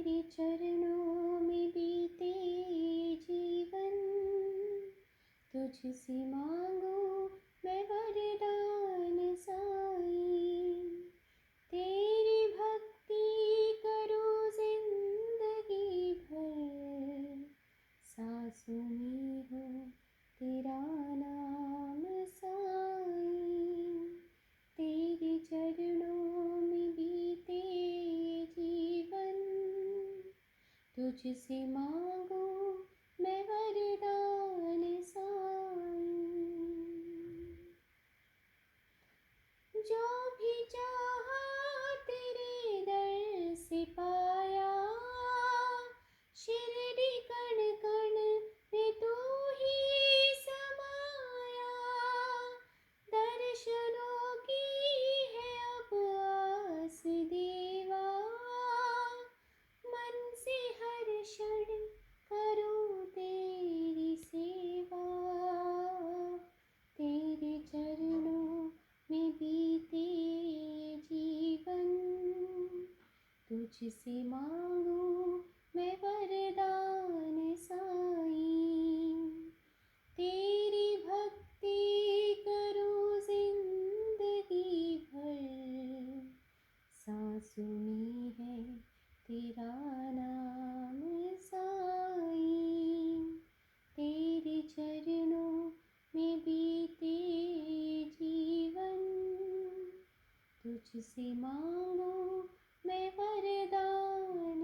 तेरे चरणों में बीते जीवन, तुझसे मांगो मैं वरदान साईं। तेरी भक्ति करूं जिंदगी भर, सांसों में हो तेरा नाम साईं। तेरे चरणों में बीते जीवन, तुझसे मांगो मैं वरदान साईं। जो भी चाहा तेरे दर से पाया, शिरडी कण कण में तू ही समाया। दर्शनों की है अब आस देवा, मन से हर क्षण करूं तेरी सेवा। तेरे चरणों में बीते जीवन, तुझसे मांगू मैं वरदान साईं। तेरी भक्ति करूं जिंदगी भर, सांसों में है तेरा नाम साईं। तेरे चरणों में बीते जीवन, तुझसे मांगो मैं वरदान